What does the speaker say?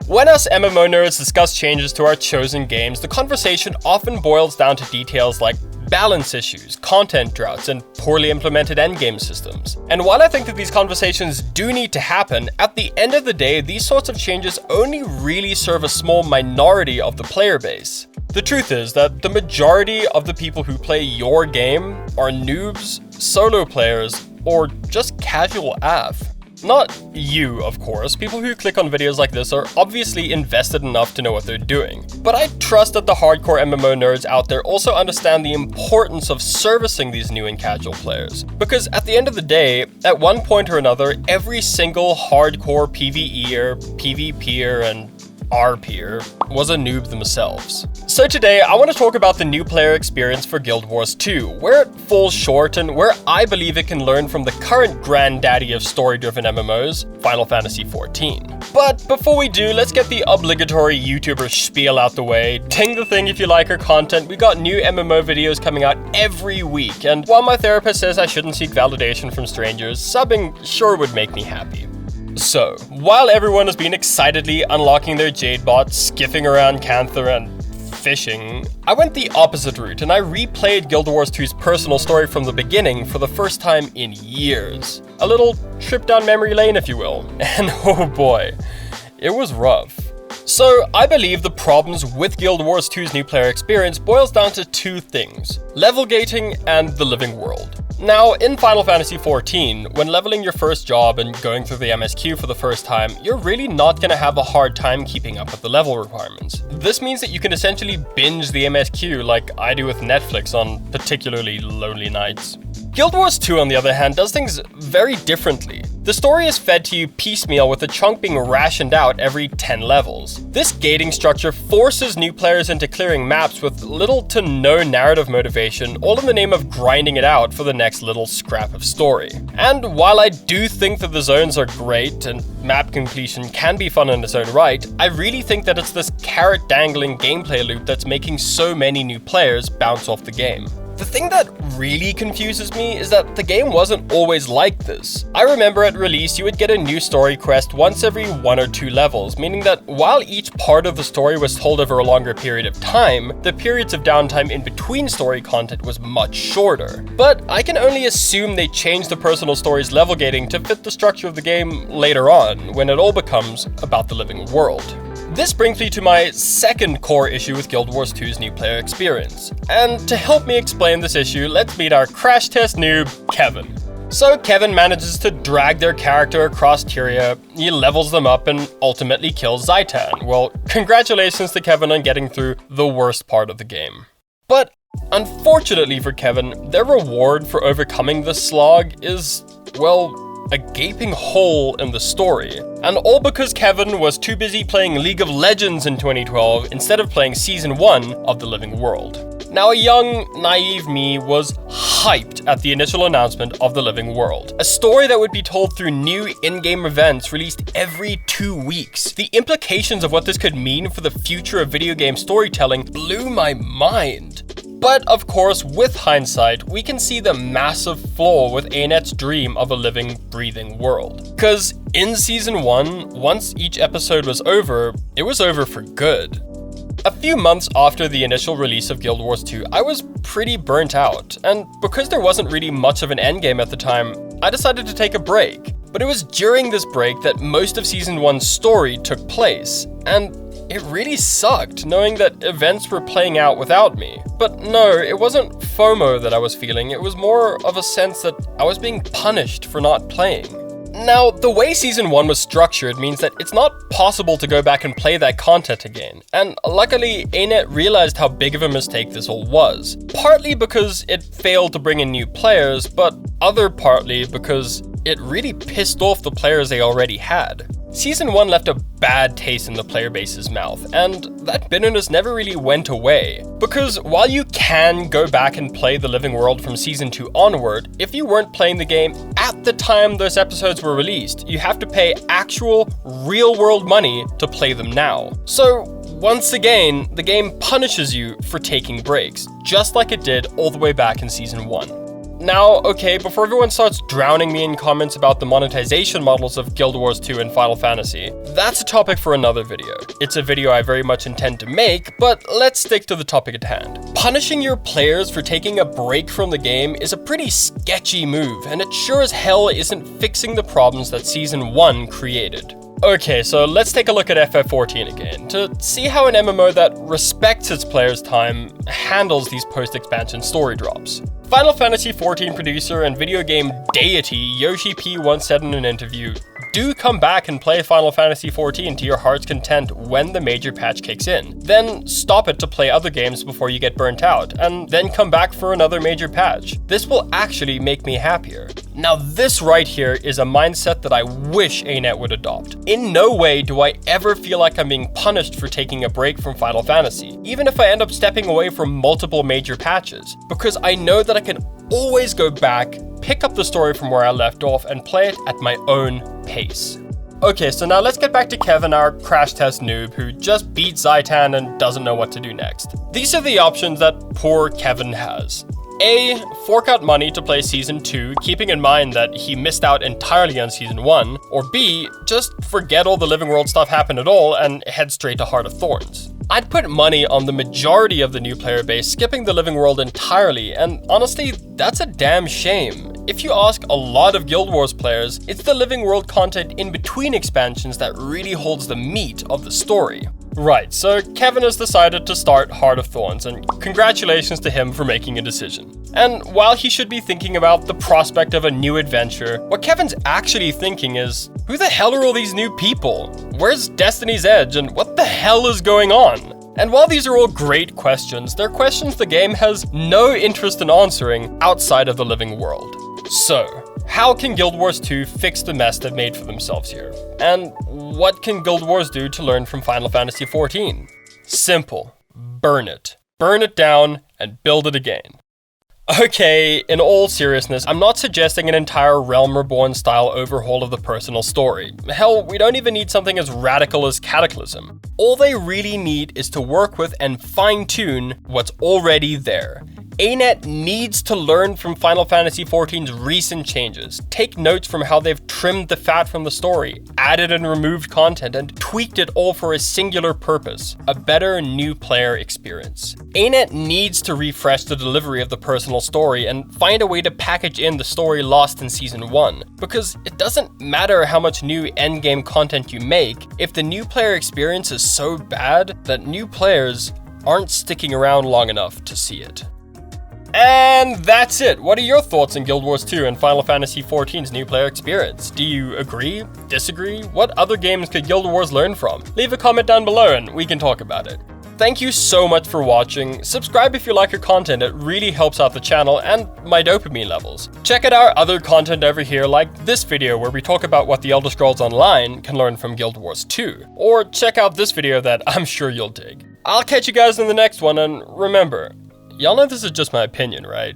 When us MMO nerds discuss changes to our chosen games, the conversation often boils down to details like balance issues, content droughts, and poorly implemented endgame systems. And while I think that these conversations do need to happen, at the end of the day, these sorts of changes only really serve a small minority of the player base. The truth is that the majority of the people who play your game are noobs, solo players, or just casual AF. Not you, of course. People who click on videos like this are obviously invested enough to know what they're doing. But I trust that the hardcore MMO nerds out there also understand the importance of servicing these new and casual players. Because at the end of the day, at one point or another, every single hardcore PvEer, PvPer, and RPer was a noob themselves. So today, I want to talk about the new player experience for Guild Wars 2, where it falls short and where I believe it can learn from the current granddaddy of story-driven MMOs, Final Fantasy XIV. But before we do, let's get the obligatory YouTuber spiel out the way. Ding the thing if you like our content. We got new MMO videos coming out every week, and while my therapist says I shouldn't seek validation from strangers, subbing sure would make me happy. So, while everyone has been excitedly unlocking their Jade bots, skiffing around Canther, and fishing, I went the opposite route and I replayed Guild Wars 2's personal story from the beginning for the first time in years. A little trip down memory lane, if you will. And oh boy, it was rough. So, I believe the problems with Guild Wars 2's new player experience boils down to two things: level gating and the living world. Now, in Final Fantasy XIV, when leveling your first job and going through the MSQ for the first time, you're really not going to have a hard time keeping up with the level requirements. This means that you can essentially binge the MSQ like I do with Netflix on particularly lonely nights. Guild Wars 2, on the other hand, does things very differently. The story is fed to you piecemeal, with a chunk being rationed out every 10 levels. This gating structure forces new players into clearing maps with little to no narrative motivation, all in the name of grinding it out for the next little scrap of story. And while I do think that the zones are great and map completion can be fun in its own right, I really think that it's this carrot-dangling gameplay loop that's making so many new players bounce off the game. The thing that really confuses me is that the game wasn't always like this. I remember at release you would get a new story quest once every 1 or 2 levels, meaning that while each part of the story was told over a longer period of time, the periods of downtime in between story content was much shorter. But I can only assume they changed the personal story's level gating to fit the structure of the game later on, when it all becomes about the living world. This brings me to my second core issue with Guild Wars 2's new player experience. And to help me explain this issue, let's meet our crash test noob, Kevin. So Kevin manages to drag their character across Tyria, he levels them up and ultimately kills Zaitan. Well, congratulations to Kevin on getting through the worst part of the game. But unfortunately for Kevin, their reward for overcoming this slog is, well, a gaping hole in the story. And all because Kevin was too busy playing League of Legends in 2012 instead of playing Season 1 of The Living World. Now, a young, naive me was hyped at the initial announcement of The Living World, a story that would be told through new in-game events released every 2 weeks. The implications of what this could mean for the future of video game storytelling blew my mind. But of course, with hindsight, we can see the massive flaw with ANET's dream of a living, breathing world. Cause in Season 1, once each episode was over, it was over for good. A few months after the initial release of Guild Wars 2, I was pretty burnt out, and because there wasn't really much of an endgame at the time, I decided to take a break. But it was during this break that most of Season 1's story took place, and it really sucked knowing that events were playing out without me. But no, it wasn't FOMO that I was feeling, it was more of a sense that I was being punished for not playing. Now, the way Season 1 was structured means that it's not possible to go back and play that content again, and luckily, ANET realized how big of a mistake this all was. Partly because it failed to bring in new players, but other partly because it really pissed off the players they already had. Season 1 left a bad taste in the player base's mouth, and that bitterness never really went away. Because while you can go back and play The Living World from Season 2 onward, if you weren't playing the game at the time those episodes were released, you have to pay actual, real-world money to play them now. So, once again, the game punishes you for taking breaks, just like it did all the way back in Season 1. Now, okay, before everyone starts drowning me in comments about the monetization models of Guild Wars 2 and Final Fantasy, that's a topic for another video. It's a video I very much intend to make, but let's stick to the topic at hand. Punishing your players for taking a break from the game is a pretty sketchy move, and it sure as hell isn't fixing the problems that Season 1 created. Okay, so let's take a look at FF14 again, to see how an MMO that respects its players' time handles these post-expansion story drops. Final Fantasy XIV producer and video game deity Yoshi P once said in an interview, "Do come back and play Final Fantasy XIV to your heart's content when the major patch kicks in. Then stop it to play other games before you get burnt out, and then come back for another major patch. This will actually make me happier." Now this right here is a mindset that I wish ANET would adopt. In no way do I ever feel like I'm being punished for taking a break from Final Fantasy, even if I end up stepping away from multiple major patches, because I know that I can always go back, pick up the story from where I left off, and play it at my own pace. Okay, so now let's get back to Kevin, our crash test noob, who just beat Zaitan and doesn't know what to do next. These are the options that poor Kevin has. A. Fork out money to play Season 2, keeping in mind that he missed out entirely on Season 1, or B. Just forget all the Living World stuff happened at all and head straight to Heart of Thorns. I'd put money on the majority of the new player base skipping the Living World entirely, and honestly, that's a damn shame. If you ask a lot of Guild Wars players, it's the Living World content in between expansions that really holds the meat of the story. Right, so Kevin has decided to start Heart of Thorns, and congratulations to him for making a decision. And while he should be thinking about the prospect of a new adventure, what Kevin's actually thinking is, who the hell are all these new people? Where's Destiny's Edge, and what the hell is going on? And while these are all great questions, they're questions the game has no interest in answering outside of the Living World. So, how can Guild Wars 2 fix the mess they've made for themselves here? And what can Guild Wars do to learn from Final Fantasy XIV? Simple. Burn it. Burn it down and build it again. Okay, in all seriousness, I'm not suggesting an entire Realm Reborn style overhaul of the personal story. Hell, we don't even need something as radical as Cataclysm. All they really need is to work with and fine-tune what's already there. ANET needs to learn from Final Fantasy XIV's recent changes, take notes from how they've trimmed the fat from the story, added and removed content, and tweaked it all for a singular purpose, a better new player experience. ANET needs to refresh the delivery of the personal story and find a way to package in the story lost in Season 1, because it doesn't matter how much new endgame content you make if the new player experience is so bad that new players aren't sticking around long enough to see it. And that's it. What are your thoughts on Guild Wars 2 and Final Fantasy XIV's new player experience? Do you agree? Disagree? What other games could Guild Wars learn from? Leave a comment down below and we can talk about it. Thank you so much for watching. Subscribe if you like our content, it really helps out the channel and my dopamine levels. Check out our other content over here, like this video where we talk about what the Elder Scrolls Online can learn from Guild Wars 2. Or check out this video that I'm sure you'll dig. I'll catch you guys in the next one, and remember, y'all know this is just my opinion, right?